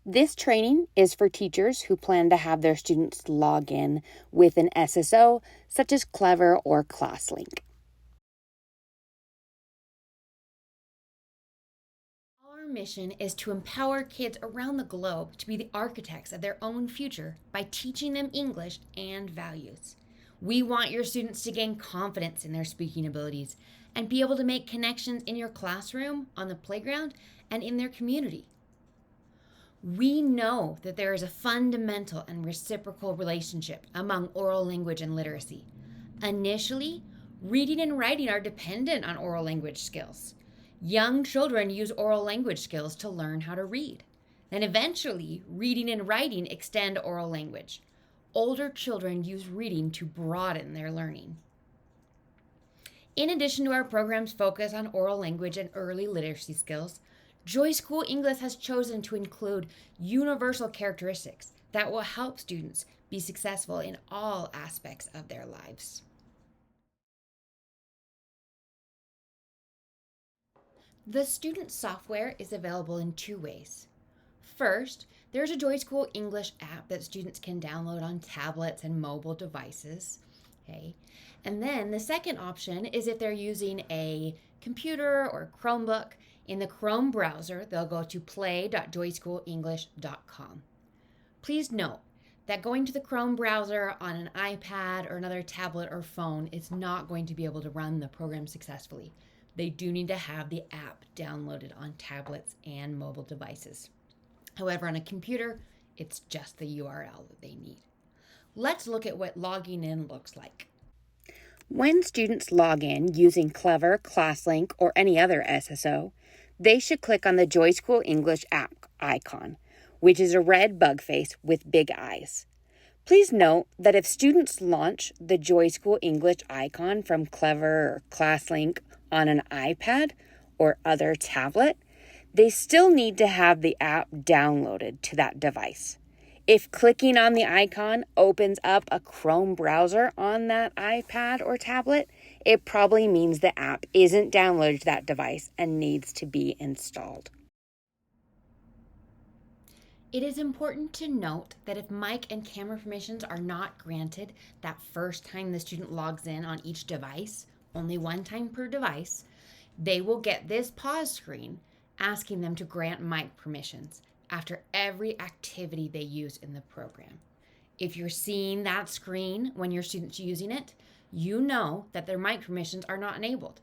This training is for teachers who plan to have their students log in with an SSO, such as Clever or Classlink. Our mission is to empower kids around the globe to be the architects of their own future by teaching them English and values. We want your students to gain confidence in their speaking abilities and be able to make connections in your classroom, on the playground, and in their community. We know that there is a fundamental and reciprocal relationship among oral language and literacy. Initially, reading and writing are dependent on oral language skills. Young children use oral language skills to learn how to read. Then eventually, reading and writing extend oral language. Older children use reading to broaden their learning. In addition to our program's focus on oral language and early literacy skills, Joy School English has chosen to include universal characteristics that will help students be successful in all aspects of their lives. The student software is available in two ways. First, there's a Joy School English app that students can download on tablets and mobile devices. Okay. And then the second option is if they're using a computer or Chromebook. In the Chrome browser, they'll go to play.joyschoolenglish.com. Please note that going to the Chrome browser on an iPad or another tablet or phone is not going to be able to run the program successfully. They do need to have the app downloaded on tablets and mobile devices. However, on a computer, it's just the URL that they need. Let's look at what logging in looks like. When students log in using Clever, Classlink, or any other SSO, they should click on the Joy School English app icon, which is a red bug face with big eyes. Please note that if students launch the Joy School English icon from Clever or Classlink on an iPad or other tablet, they still need to have the app downloaded to that device. If clicking on the icon opens up a Chrome browser on that iPad or tablet, it probably means the app isn't downloaded to that device and needs to be installed. It is important to note that if mic and camera permissions are not granted that first time the student logs in on each device, only one time per device, they will get this pause screen asking them to grant mic permissions after every activity they use in the program. If you're seeing that screen when your student's using it, you know that their mic permissions are not enabled.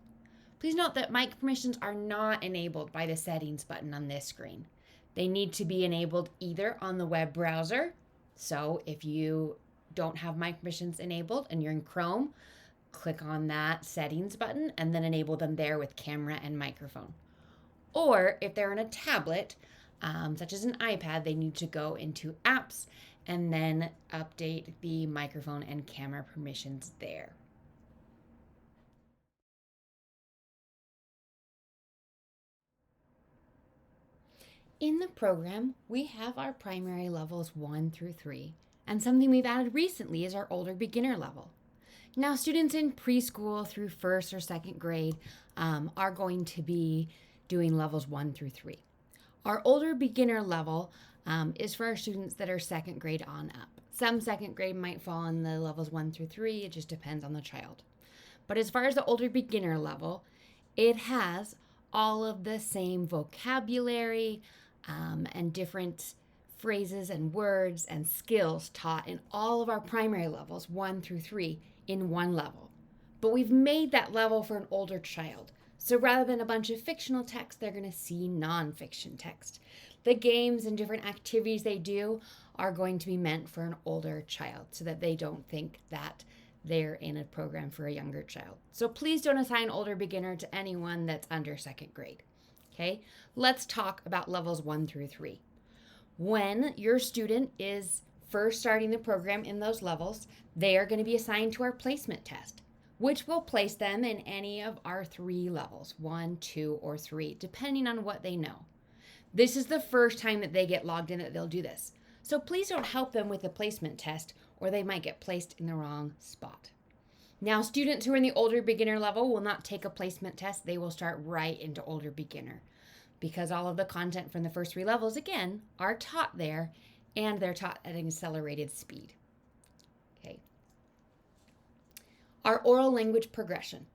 Please note that mic permissions are not enabled by the settings button on this screen. They need to be enabled either on the web browser. So if you don't have mic permissions enabled and you're in Chrome, click on that settings button and then enable them there with camera and microphone. Or if they're on a tablet, such as an iPad, they need to go into apps and then update the microphone and camera permissions there. In the program, we have our primary levels 1 through 3, and something we've added recently is our older beginner level. Now, students in preschool through first or second grade are going to be doing levels 1 through 3. Our older beginner level is for our students that are second grade on up. Some second grade might fall in the levels 1 through 3, it just depends on the child. But as far as the older beginner level, it has all of the same vocabulary and different phrases and words and skills taught in all of our primary levels, 1 through 3, in one level. But we've made that level for an older child. So rather than a bunch of fictional text, they're going to see nonfiction text. The games and different activities they do are going to be meant for an older child so that they don't think that they're in a program for a younger child. So please don't assign older beginner to anyone that's under second grade. Okay, let's talk about levels 1 through 3. When your student is first starting the program in those levels, they are going to be assigned to our placement test, which will place them in any of our 3 levels, 1, 2, or 3, depending on what they know. This is the first time that they get logged in that they'll do this. So please don't help them with the placement test or they might get placed in the wrong spot. Now, students who are in the older beginner level will not take a placement test. They will start right into older beginner. because all of the content from the first 3 levels, again, are taught there, and they're taught at an accelerated speed. Okay. Our oral language progression.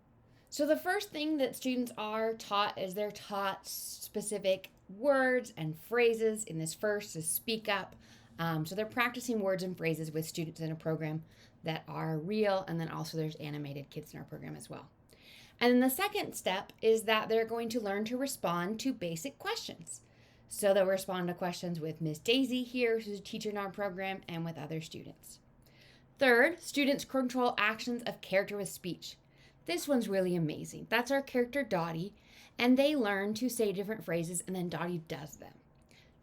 So the first thing that students are taught is they're taught specific words and phrases. In this first is speak up. So they're practicing words and phrases with students in a program that are real, and then also there's animated kids in our program as well. And then the second step is that they're going to learn to respond to basic questions. So they'll respond to questions with Miss Daisy here, who's a teacher in our program, and with other students. Third, students control actions of character with speech. This one's really amazing. That's our character Dottie, and they learn to say different phrases, and then Dottie does them.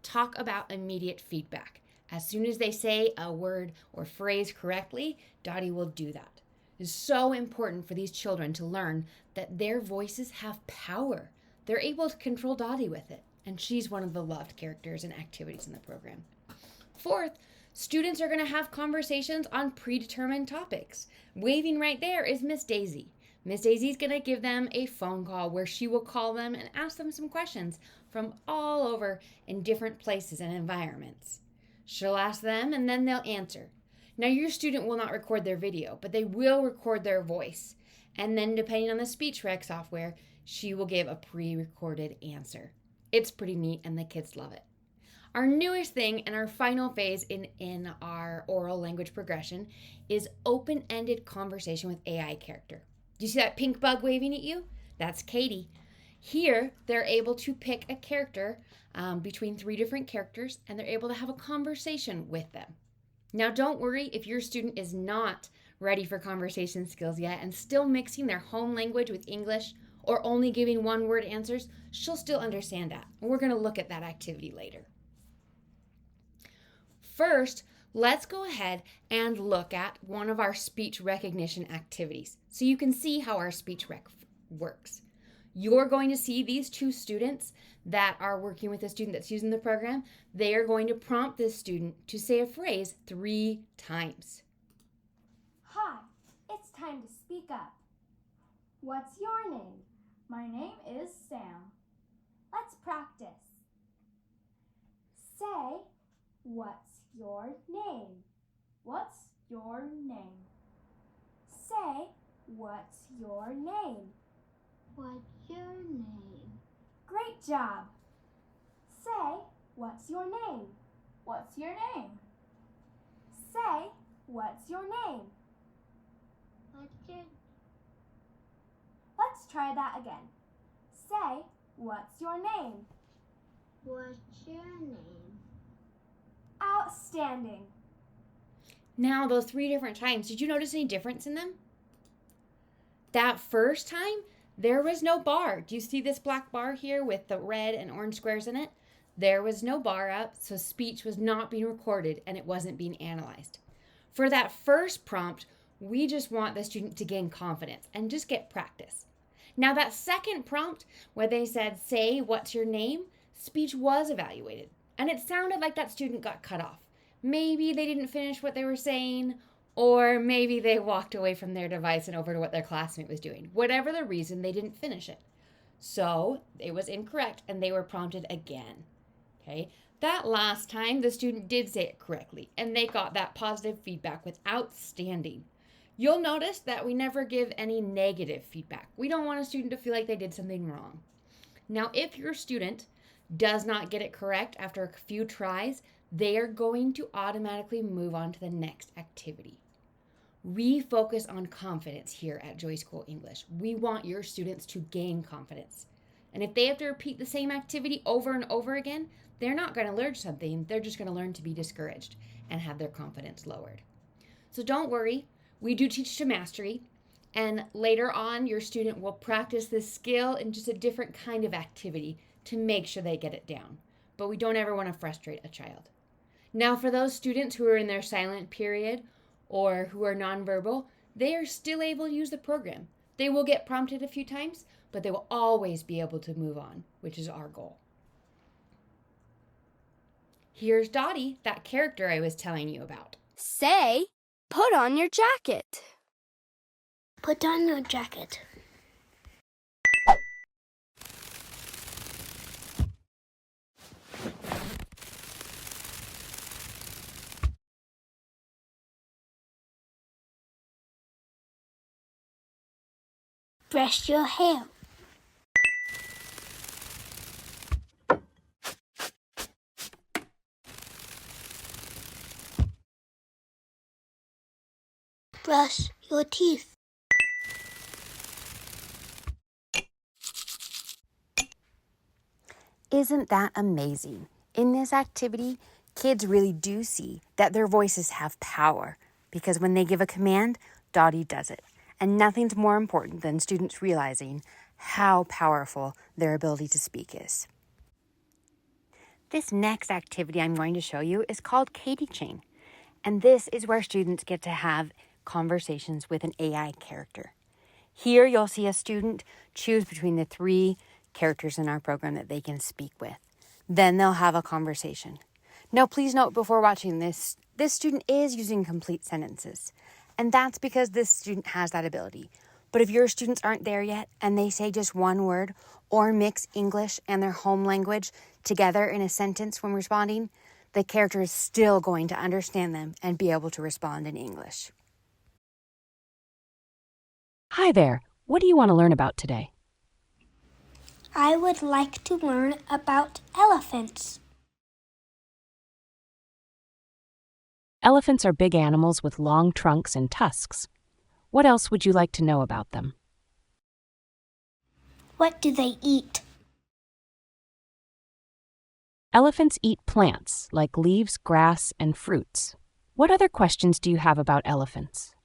Talk about immediate feedback. As soon as they say a word or phrase correctly, Dottie will do that. It's so important for these children to learn that their voices have power. They're able to control Dottie with it, and she's one of the loved characters and activities in the program. Fourth, students are going to have conversations on predetermined topics. Waving right there is Miss Daisy. Miss Daisy's going to give them a phone call where she will call them and ask them some questions from all over in different places and environments. She'll ask them and then they'll answer. Now your student will not record their video, but they will record their voice. And then depending on the speech rec software, she will give a pre-recorded answer. It's pretty neat and the kids love it. Our newest thing and our final phase in our oral language progression is open-ended conversation with AI character. Do you see that pink bug waving at you? That's Katie. Here, they're able to pick a character between 3 different characters, and they're able to have a conversation with them. Now, don't worry if your student is not ready for conversation skills yet and still mixing their home language with English or only giving one-word answers, she'll still understand that. And we're going to look at that activity later. First, let's go ahead and look at one of our speech recognition activities so you can see how our speech rec works. You're going to see these 2 students that are working with a student that's using the program. They are going to prompt this student to say a phrase 3 times. Hi, it's time to speak up. What's your name? My name is Sam. Let's practice. Say, what's your name? What's your name? Say, what's your name? What's your name? Great job. Say, what's your name? What's your name? Say, what's your name? What's your Let's try that again. Say, what's your name? What's your name? Outstanding. Now, those 3 different times, did you notice any difference in them? That first time, there was no bar. Do you see this black bar here with the red and orange squares in it? There was no bar up, so speech was not being recorded and it wasn't being analyzed. For that first prompt, we just want the student to gain confidence and just get practice. Now that second prompt, where they said, say, what's your name? Speech was evaluated, and it sounded like that student got cut off. Maybe they didn't finish what they were saying, or maybe they walked away from their device and over to what their classmate was doing. Whatever the reason, they didn't finish it. So it was incorrect, and they were prompted again. Okay, that last time, the student did say it correctly, and they got that positive feedback with outstanding. You'll notice that we never give any negative feedback. We don't want a student to feel like they did something wrong. Now, if your student does not get it correct after a few tries, they are going to automatically move on to the next activity. We focus on confidence here at Joy School English. We want your students to gain confidence. And if they have to repeat the same activity over and over again, they're not going to learn something. They're just going to learn to be discouraged and have their confidence lowered. So don't worry. We do teach to mastery, and later on your student will practice this skill in just a different kind of activity to make sure they get it down. But we don't ever want to frustrate a child. Now for those students who are in their silent period or who are nonverbal, they are still able to use the program. They will get prompted a few times, but they will always be able to move on, which is our goal. Here's Dottie, that character I was telling you about. Say, put on your jacket. Put on your jacket. Brush your hair. Brush your teeth. Isn't that amazing? In this activity, kids really do see that their voices have power because when they give a command, Dottie does it. And nothing's more important than students realizing how powerful their ability to speak is. This next activity I'm going to show you is called Katie Chain. And this is where students get to have conversations with an AI character. Here you'll see a student choose between the 3 characters in our program that they can speak with. Then they'll have a conversation. Now, please note before watching this student is using complete sentences. And that's because this student has that ability. But if your students aren't there yet and they say just one word or mix English and their home language together in a sentence when responding, the character is still going to understand them and be able to respond in English. Hi there. What do you want to learn about today? I would like to learn about elephants. Elephants are big animals with long trunks and tusks. What else would you like to know about them? What do they eat? Elephants eat plants like leaves, grass, and fruits. What other questions do you have about elephants?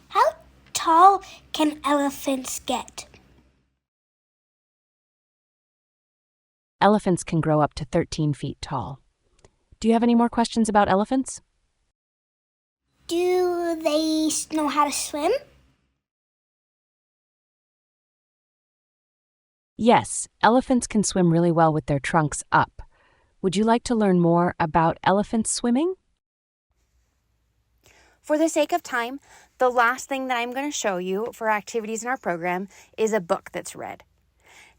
How tall can elephants get? Elephants can grow up to 13 feet tall. Do you have any more questions about elephants? Do they know how to swim? Yes, elephants can swim really well with their trunks up. Would you like to learn more about elephants swimming? For the sake of time, the last thing that I'm going to show you for activities in our program is a book that's read.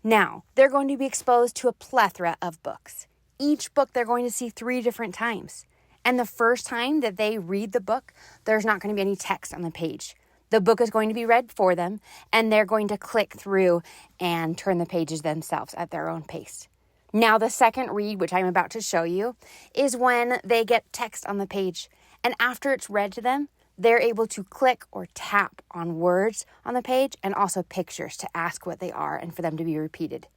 Now, they're going to be exposed to a plethora of books. Each book they're going to see 3 different times. And the first time that they read the book, there's not going to be any text on the page. The book is going to be read for them, and they're going to click through and turn the pages themselves at their own pace. Now, the second read, which I'm about to show you, is when they get text on the page. And after it's read to them, they're able to click or tap on words on the page and also pictures to ask what they are and for them to be repeated.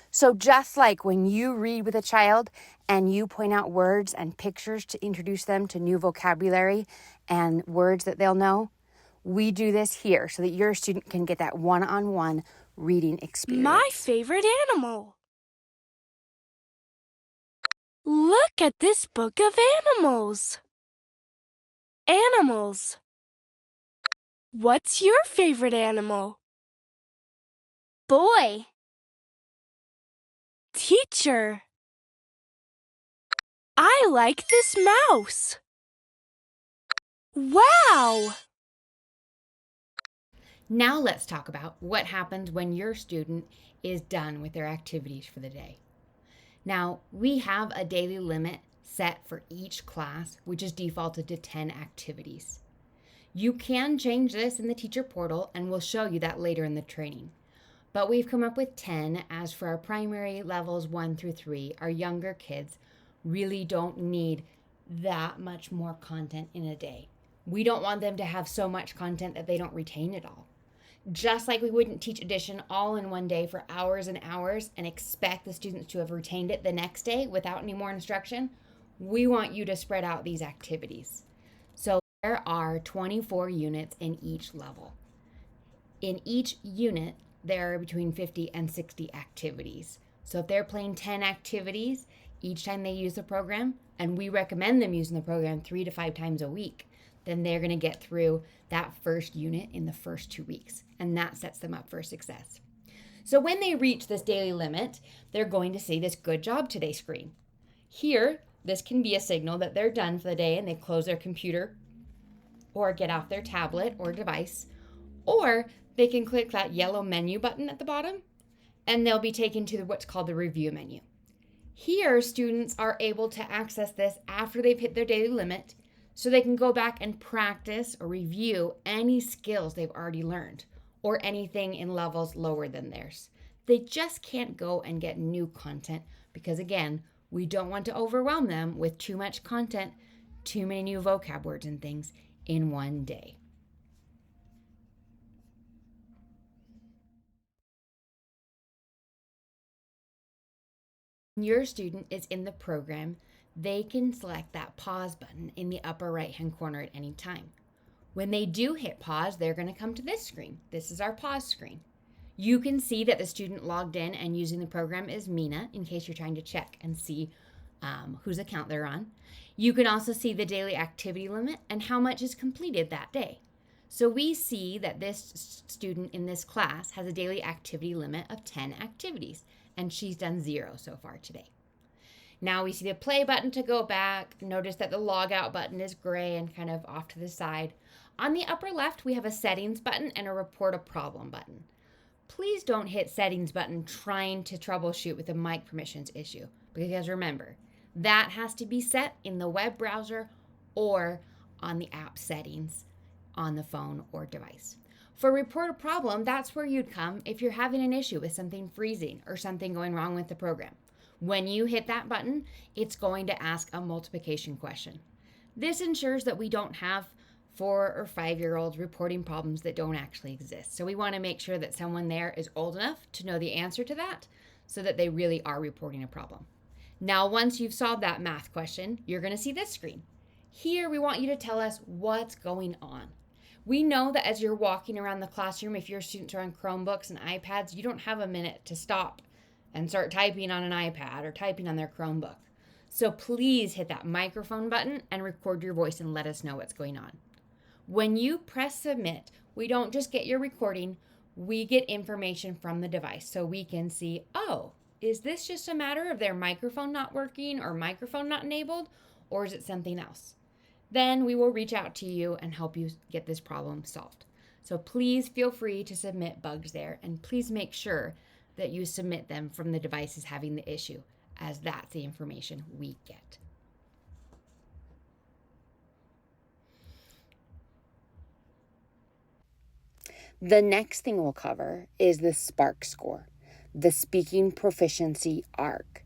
So just like when you read with a child and you point out words and pictures to introduce them to new vocabulary and words that they'll know, we do this here so that your student can get that one-on-one reading experience. My favorite animal. Look at this book of animals. Animals. What's your favorite animal? Boy. Teacher. I like this mouse. Wow! Now let's talk about what happens when your student is done with their activities for the day. Now, we have a daily limit set for each class, which is defaulted to 10 activities. You can change this in the teacher portal, and we'll show you that later in the training. But we've come up with 10 as for our primary levels 1 through 3. Our younger kids really don't need that much more content in a day. We don't want them to have so much content that they don't retain it all. Just like we wouldn't teach addition all in one day for hours and hours and expect the students to have retained it the next day without any more instruction, we want you to spread out these activities. So there are 24 units in each level. In each unit, there are between 50 and 60 activities. So if they're playing 10 activities each time they use the program, and we recommend them using the program 3 to 5 times a week, then they're going to get through that first unit in the first 2 weeks, and that sets them up for success. So when they reach this daily limit, they're going to see this good job today screen. Here, this can be a signal that they're done for the day and they close their computer or get off their tablet or device, or they can click that yellow menu button at the bottom and they'll be taken to what's called the review menu. Here, students are able to access this after they've hit their daily limit so they can go back and practice or review any skills they've already learned. or anything in levels lower than theirs. They just can't go and get new content because, again, we don't want to overwhelm them with too much content, too many new vocab words and things in one day. When your student is in the program, they can select that pause button in the upper right-hand corner at any time. When they do hit pause, they're going to come to this screen. This is our pause screen. You can see that the student logged in and using the program is Mina, in case you're trying to check and see whose account they're on. You can also see the daily activity limit and how much is completed that day. So we see that this student in this class has a daily activity limit of 10 activities, and she's done 0 so far today. Now we see the play button to go back. Notice that the log out button is gray and kind of off to the side. On the upper left, we have a settings button and a report a problem button. Please don't hit settings button trying to troubleshoot with a mic permissions issue, because remember, that has to be set in the web browser or on the app settings on the phone or device. For report a problem, that's where you'd come if you're having an issue with something freezing or something going wrong with the program. When you hit that button, it's going to ask a multiplication question. This ensures that we don't have 4 or 5-year-olds reporting problems that don't actually exist. So we want to make sure that someone there is old enough to know the answer to that so that they really are reporting a problem. Now, once you've solved that math question, you're going to see this screen. Here, we want you to tell us what's going on. We know that as you're walking around the classroom, if your students are on Chromebooks and iPads, you don't have a minute to stop and start typing on an iPad or typing on their Chromebook. So please hit that microphone button and record your voice and let us know what's going on. When you press submit, we don't just get your recording, we get information from the device so we can see, oh, is this just a matter of their microphone not working or microphone not enabled, or is it something else? Then we will reach out to you and help you get this problem solved. So please feel free to submit bugs there, and please make sure that you submit them from the devices having the issue, as that's the information we get. The next thing we'll cover is the SPARK score, the Speaking Proficiency Arc.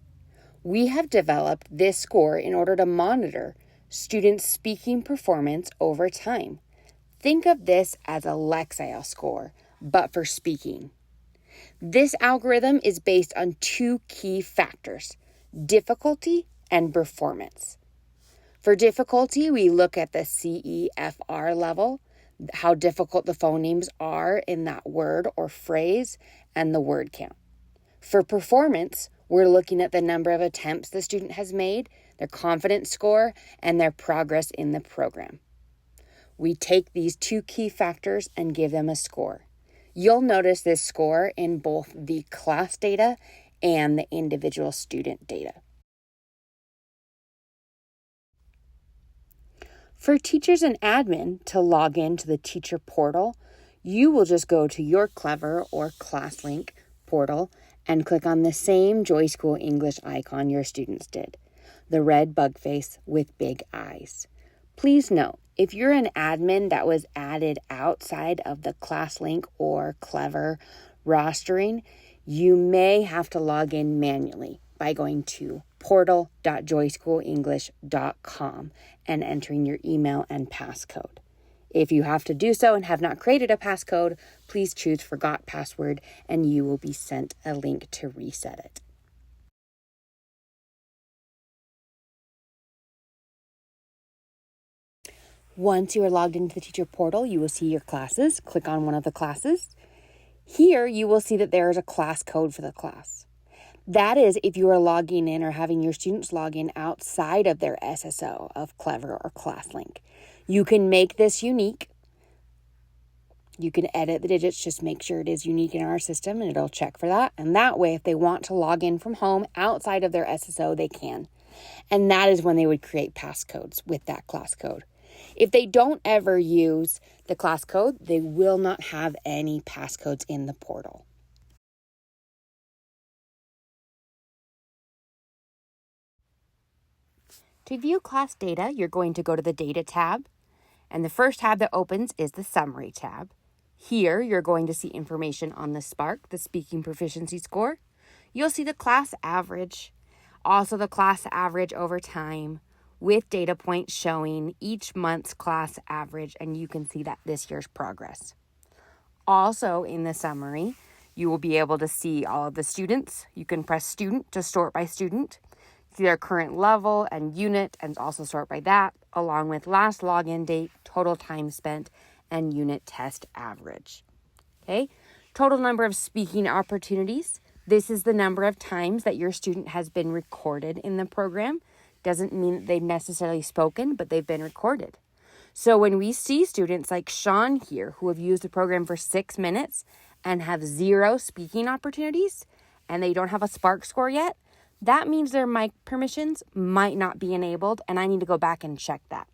We have developed this score in order to monitor students' speaking performance over time. Think of this as a Lexile score, but for speaking. This algorithm is based on 2 key factors, difficulty and performance. For difficulty, we look at the CEFR level, how difficult the phonemes are in that word or phrase, and the word count. For performance, we're looking at the number of attempts the student has made, their confidence score, and their progress in the program. We take these 2 key factors and give them a score. You'll notice this score in both the class data and the individual student data. For teachers and admin to log into the teacher portal, you will just go to your Clever or Classlink portal and click on the same Joy School English icon your students did, the red bug face with big eyes. Please note, if you're an admin that was added outside of the Classlink or Clever rostering, you may have to log in manually by going to portal.joyschoolenglish.com and entering your email and passcode. If you have to do so and have not created a passcode, please choose Forgot Password and you will be sent a link to reset it. Once you are logged into the teacher portal, you will see your classes. Click on one of the classes. Here, you will see that there is a class code for the class. That is if you are logging in or having your students log in outside of their SSO of Clever or Classlink. You can make this unique. You can edit the digits, just make sure it is unique in our system and it'll check for that. And that way, if they want to log in from home outside of their SSO, they can. And that is when they would create passcodes with that class code. If they don't ever use the class code, they will not have any passcodes in the portal. To view class data, you're going to go to the Data tab, and the first tab that opens is the Summary tab. Here, you're going to see information on the SPARK, the speaking proficiency score. You'll see the class average, also the class average over time, with data points showing each month's class average, and you can see that this year's progress. Also in the summary, you will be able to see all of the students. You can press student to sort by student, see their current level and unit, and also sort by that, along with last login date, total time spent, and unit test average. Okay, total number of speaking opportunities. This is the number of times that your student has been recorded in the program. Doesn't mean that they've necessarily spoken, but they've been recorded. So when we see students like Sean here who have used the program for 6 minutes and have 0 speaking opportunities and they don't have a SPARK score yet, that means their mic permissions might not be enabled, and I need to go back and check that.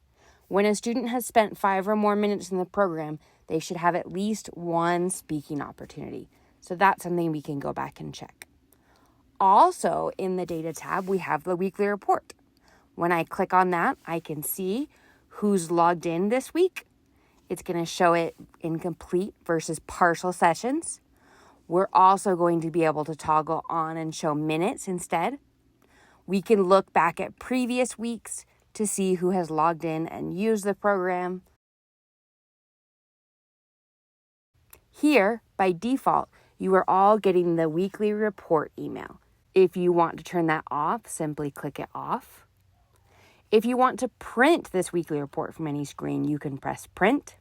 When a student has spent 5 or more minutes in the program, they should have at least 1 speaking opportunity. So that's something we can go back and check. Also in the data tab, we have the weekly report. When I click on that, I can see who's logged in this week. It's going to show it in complete versus partial sessions. We're also going to be able to toggle on and show minutes instead. We can look back at previous weeks to see who has logged in and used the program. Here, by default, you are all getting the weekly report email. If you want to turn that off, simply click it off. If you want to print this weekly report from any screen, you can press print.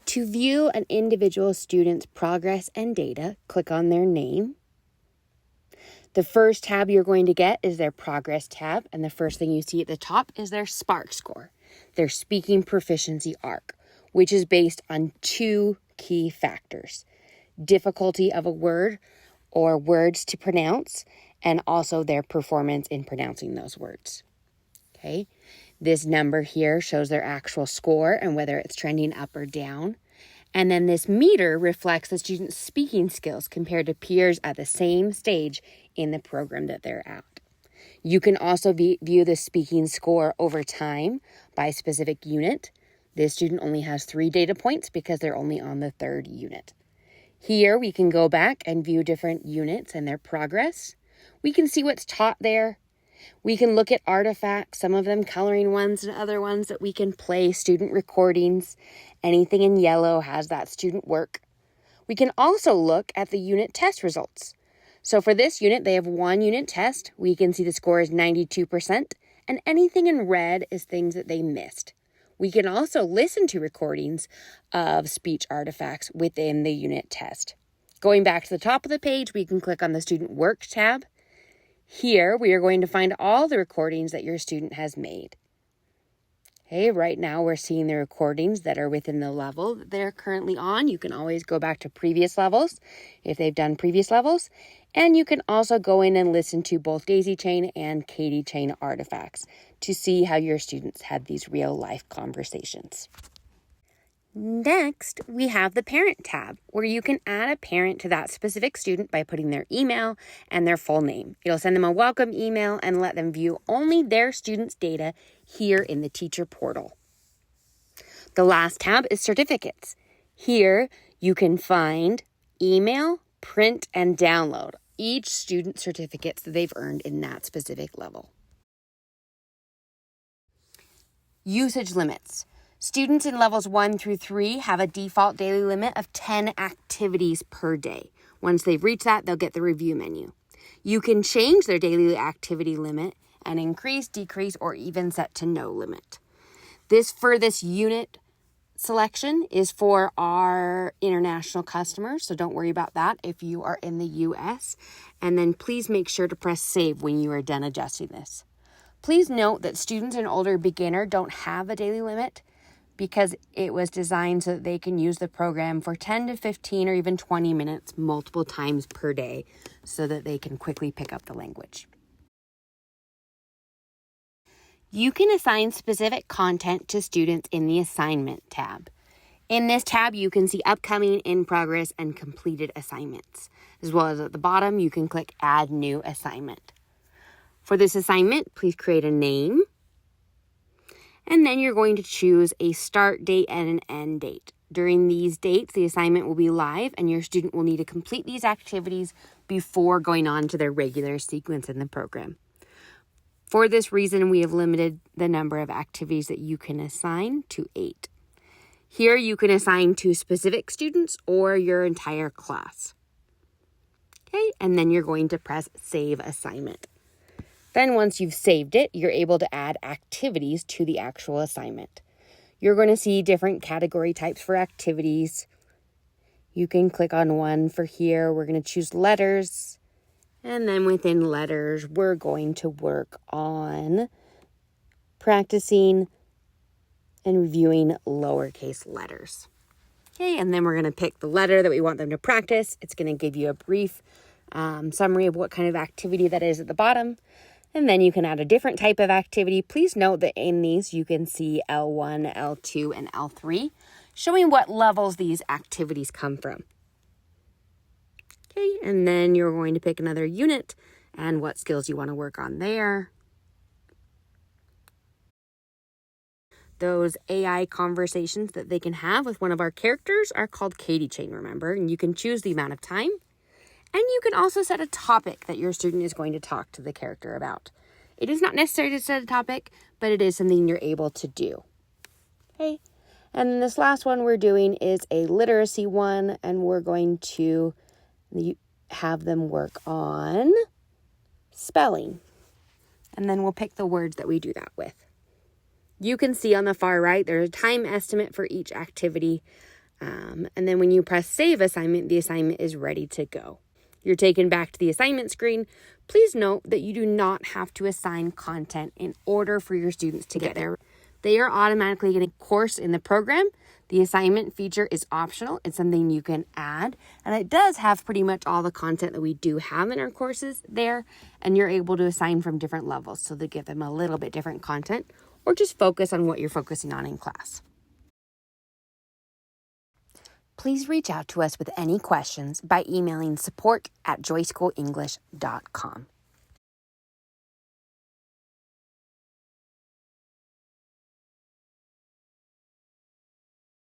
To view an individual student's progress and data, click on their name. The first tab you're going to get is their progress tab, and the first thing you see at the top is their SPARK score, their speaking proficiency arc, which is based on 2 key factors: difficulty of a word or words to pronounce, and also their performance in pronouncing those words. Okay, this number here shows their actual score and whether it's trending up or down. And then this meter reflects the student's speaking skills compared to peers at the same stage in the program that they're at. You can also view the speaking score over time by specific unit. This student only has 3 data points because they're only on the 3rd unit. Here we can go back and view different units and their progress. We can see what's taught there. We can look at artifacts, some of them coloring ones and other ones that we can play student recordings. Anything in yellow has that student work. We can also look at the unit test results. So for this unit, they have 1 unit test. We can see the score is 92%, and anything in red is things that they missed. We can also listen to recordings of speech artifacts within the unit test. Going back to the top of the page, we can click on the Student Work tab. Here, we are going to find all the recordings that your student has made. Okay, right now we're seeing the recordings that are within the level that they're currently on. You can always go back to previous levels if they've done previous levels. And you can also go in and listen to both daisy chain and Katie chain artifacts to see how your students had these real life conversations. Next, we have the Parent tab, where you can add a parent to that specific student by putting their email and their full name. It'll send them a welcome email and let them view only their students' data here in the teacher portal. The last tab is Certificates. Here, you can find email, print, and download each student's certificates that they've earned in that specific level. Usage limits. Students in levels 1 through 3 have a default daily limit of 10 activities per day. Once they've reached that, they'll get the review menu. You can change their daily activity limit and increase, decrease, or even set to no limit. This unit selection is for our international customers, so don't worry about that if you are in the US. And then please make sure to press save when you are done adjusting this. Please note that students in older beginner don't have a daily limit, because it was designed so that they can use the program for 10 to 15 or even 20 minutes multiple times per day so that they can quickly pick up the language. You can assign specific content to students in the Assignment tab. In this tab, you can see upcoming, in progress, and completed assignments. As well as at the bottom, you can click Add New Assignment. For this assignment, please create a name. And then you're going to choose a start date and an end date. During these dates, the assignment will be live and your student will need to complete these activities before going on to their regular sequence in the program. For this reason, we have limited the number of activities that you can assign to 8. Here you can assign to specific students or your entire class. Okay, and then you're going to press Save Assignment. Then once you've saved it, you're able to add activities to the actual assignment. You're going to see different category types for activities. You can click on one for here. We're going to choose letters. And then within letters, we're going to work on practicing and reviewing lowercase letters. Okay, and then we're going to pick the letter that we want them to practice. It's going to give you a brief summary of what kind of activity that is at the bottom. And then you can add a different type of activity. Please note that in these you can see L1, L2, and L3, showing what levels these activities come from. Okay, and then you're going to pick another unit and what skills you want to work on there. Those AI conversations that they can have with one of our characters are called Katie Chain, remember? And you can choose the amount of time. And you can also set a topic that your student is going to talk to the character about. It is not necessary to set a topic, but it is something you're able to do. Okay. And then this last one we're doing is a literacy one, and we're going to have them work on spelling. And then we'll pick the words that we do that with. You can see on the far right, there's a time estimate for each activity. And then when you press Save Assignment, the assignment is ready to go. You're taken back to the assignment screen. Please note that you do not have to assign content in order for your students to get there. They are automatically getting a course in the program. The assignment feature is optional. It's something you can add. And it does have pretty much all the content that we do have in our courses there. And you're able to assign from different levels so they give them a little bit different content or just focus on what you're focusing on in class. Please reach out to us with any questions by emailing support@joyschoolenglish.com.